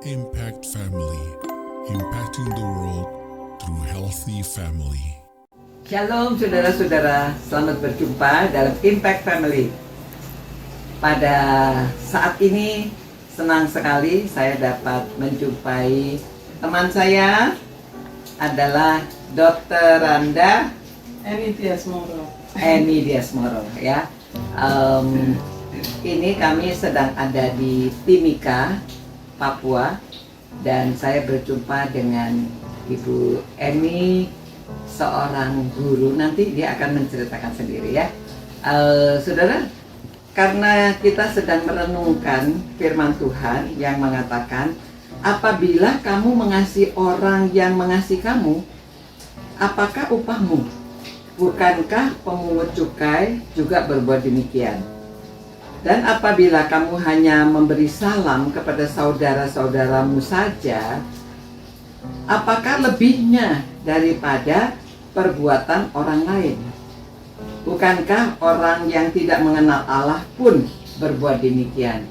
Impact Family, impacting the world through healthy family. Shalom saudara-saudara, selamat berjumpa dalam Impact Family. Pada saat ini senang sekali saya dapat menjumpai teman saya adalah Dr. Randa Eni Diasmoro. Eni Diasmoro ya. Ini kami sedang ada di Timika, Papua, dan saya berjumpa dengan Ibu Eni, seorang guru. Nanti dia akan menceritakan sendiri ya. Saudara, karena kita sedang merenungkan firman Tuhan yang mengatakan, apabila kamu mengasihi orang yang mengasihi kamu, apakah upahmu? Bukankah pemungut cukai juga berbuat demikian? Dan apabila kamu hanya memberi salam kepada saudara-saudaramu saja, apakah lebihnya daripada perbuatan orang lain? Bukankah orang yang tidak mengenal Allah pun berbuat demikian?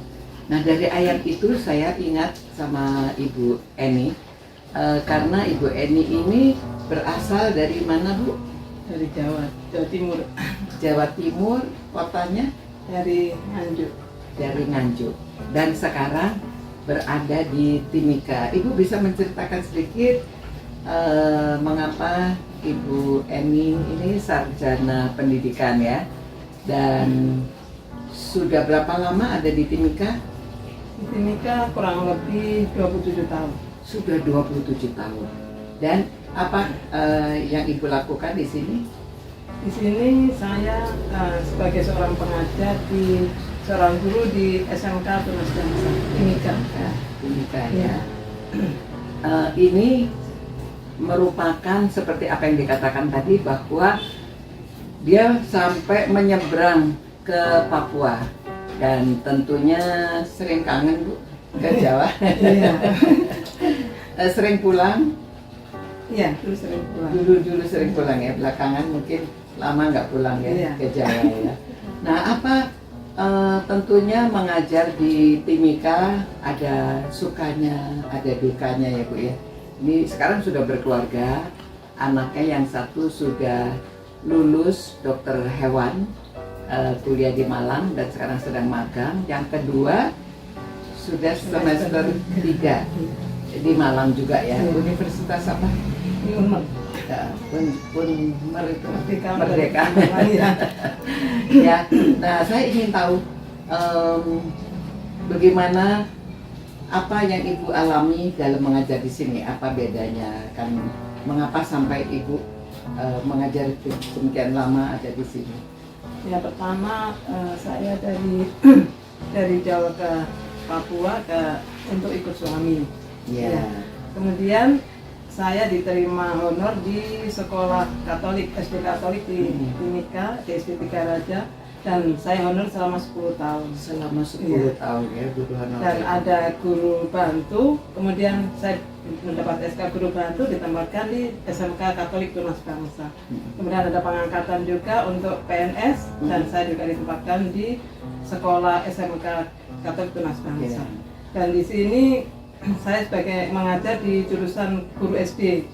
Nah, dari ayat itu saya ingat sama Ibu Eni, karena Ibu Eni ini berasal dari mana, Bu? Dari Jawa Timur. Jawa Timur, kotanya? Dari Nganjuk. Dari Nganjuk. Dan sekarang berada di Timika. Ibu bisa menceritakan sedikit mengapa Ibu Eni ini sarjana pendidikan ya, dan sudah berapa lama ada di Timika? Di Timika kurang lebih 27 tahun. Sudah 27 tahun. Dan apa yang Ibu lakukan di sini? Di sini saya sebagai seorang pengajar seorang guru di SMK Tunas Bangsa Timika. Timika ya. Ini merupakan seperti apa yang dikatakan tadi, bahwa dia sampai menyeberang ke Papua, dan tentunya sering kangen, Bu, ke Jawa. Sering pulang? Iya, dulu sering pulang. Dulu sering pulang ya, belakangan mungkin lama nggak pulang ya, ke Jawa ya. Nah, apa tentunya mengajar di Timika ada sukanya, ada dukanya ya, Bu ya. Ini sekarang sudah berkeluarga, anaknya yang satu sudah lulus dokter hewan, kuliah di Malang dan sekarang sedang magang. Yang kedua sudah semester 3 di Malang juga ya. Universitas apa? Unmer. Unmer itu Merdeka. Ya. Nah, saya ingin tahu bagaimana, apa yang Ibu alami dalam mengajar di sini? Apa bedanya? Kan mengapa sampai Ibu mengajar demikian lama ada di sini? Ya, pertama saya dari Jawa ke Papua untuk ikut suami. Ya. Kemudian saya diterima honor di sekolah Katolik, SD Katolik di Timika, di SD Raja, dan saya honor selama 10 tahun. Selama 10 tahun ya, guru honor. Dan ada guru bantu, kemudian saya mendapat SK guru bantu ditempatkan di SMK Katolik Tunas Bangsa. Kemudian ada pengangkatan juga untuk PNS, dan saya juga ditempatkan di sekolah SMK Katolik Tunas Bangsa. Dan di sini saya sebagai mengajar di jurusan guru SD.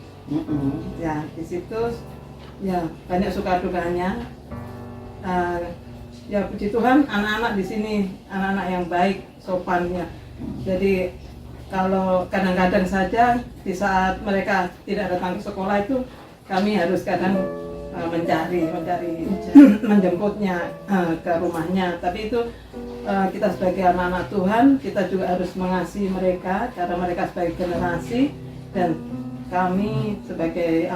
Ya, di situ ya banyak suka dukanya. Ya puji Tuhan, anak-anak di sini anak-anak yang baik, sopan ya. Jadi kalau kadang-kadang saja di saat mereka tidak datang ke sekolah itu, kami harus kadang mencari menjemputnya ke rumahnya. Tapi itu kita sebagai anak-anak Tuhan, kita juga harus mengasihi mereka karena mereka sebagai generasi, dan kami sebagai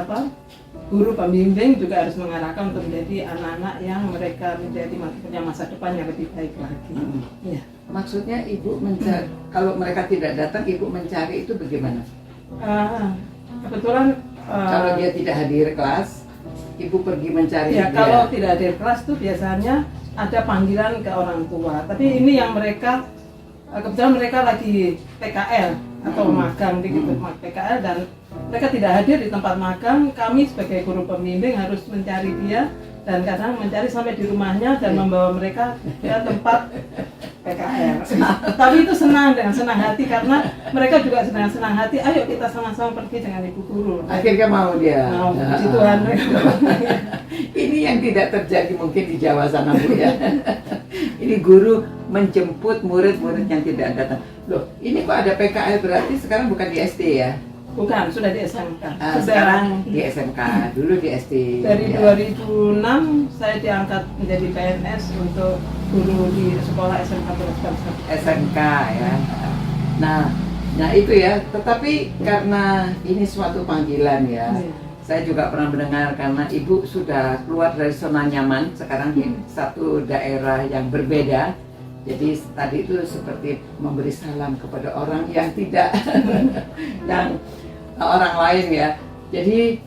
guru pembimbing juga harus mengarahkan untuk menjadi anak-anak yang mereka punya masa depan yang lebih baik lagi. Ya. Maksudnya Ibu mencari, kalau mereka tidak datang, Ibu mencari itu bagaimana? Kebetulan kalau dia tidak hadir kelas, Ibu pergi mencari ya, dia. kalau tidak hadir kelas tuh biasanya ada panggilan ke orang tua. Tapi ini yang mereka kebetulan mereka lagi PKL atau magang di PKL, dan mereka tidak hadir di tempat magang. Kami sebagai guru pembimbing harus mencari dia, dan kadang mencari sampai di rumahnya dan membawa mereka ke tempat PKL. Tapi itu senang dengan senang hati karena mereka juga dengan senang hati. Ayo kita sama-sama pergi dengan ibu guru. Akhirnya mau dia. Mau, puji Tuhan. Ini yang tidak terjadi mungkin di Jawa sana, Bu ya. Ini guru menjemput murid-murid yang tidak datang. Loh, ini kok ada PKL berarti sekarang bukan di SD ya? Bukan, sudah di SMK. Sekarang di SMK, dulu di SD. Dari ya. 2006 saya diangkat menjadi PNS untuk guru di sekolah SMK Pulau Bangsa. SMK ya. Nah itu ya. Tetapi karena ini suatu panggilan ya. Iya. Saya juga pernah mendengar karena ibu sudah keluar dari zona nyaman sekarang di satu daerah yang berbeda. Jadi tadi itu seperti memberi salam kepada orang yang tidak, yang orang lain ya. Jadi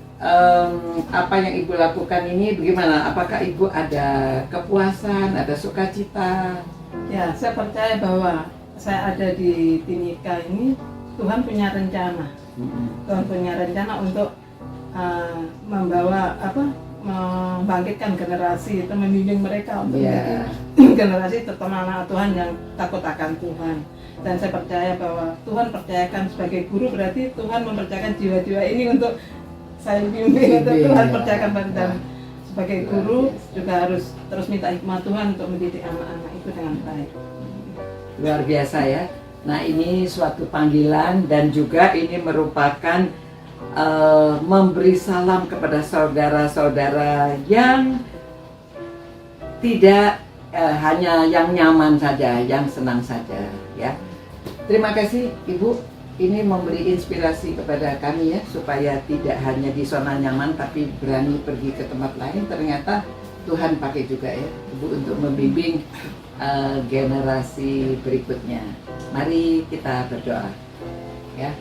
apa yang ibu lakukan ini bagaimana? Apakah ibu ada kepuasan, ada sukacita? Ya, saya percaya bahwa saya ada di Timika ini, Tuhan punya rencana. Tuhan punya rencana untuk membangkitkan generasi, itu membimbing mereka untuk menjadi generasi terutama anak Tuhan yang takut akan Tuhan. Dan saya percaya bahwa Tuhan percayakan sebagai guru, berarti Tuhan mempercayakan jiwa-jiwa ini untuk saya bimbing, untuk Tuhan percayakan dan sebagai guru juga harus terus minta hikmat Tuhan untuk mendidik anak-anak itu dengan baik. Luar biasa ya. Nah ini suatu panggilan dan juga ini merupakan memberi salam kepada saudara-saudara yang tidak hanya yang nyaman saja, yang senang saja ya. Terima kasih Ibu, ini memberi inspirasi kepada kami ya, supaya tidak hanya di zona nyaman tapi berani pergi ke tempat lain. Ternyata Tuhan pakai juga ya Ibu untuk membimbing generasi berikutnya. Mari kita berdoa ya.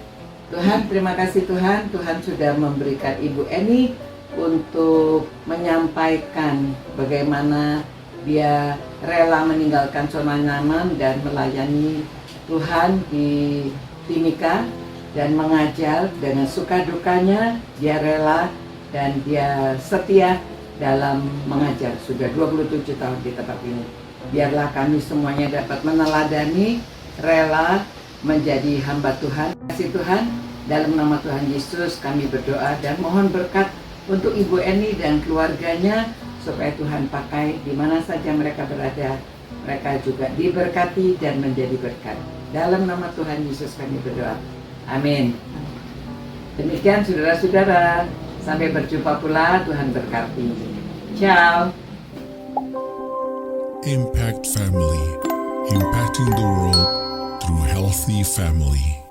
Tuhan, terima kasih Tuhan. Tuhan sudah memberikan Ibu Eni untuk menyampaikan bagaimana dia rela meninggalkan zona nyaman dan melayani Tuhan di Timika dan mengajar dengan suka dukanya. Dia rela dan dia setia dalam mengajar. Sudah 27 tahun di tempat ini. Biarlah kami semuanya dapat meneladani, rela menjadi hamba Tuhan. Kasih Tuhan, dalam nama Tuhan Yesus kami berdoa dan mohon berkat untuk Ibu Eni dan keluarganya supaya Tuhan pakai di mana saja mereka berada, mereka juga diberkati dan menjadi berkat. Dalam nama Tuhan Yesus kami berdoa. Amin. Demikian saudara-saudara, sampai berjumpa pula, Tuhan berkati. Ciao. Impact Family, impacting the world through healthy family.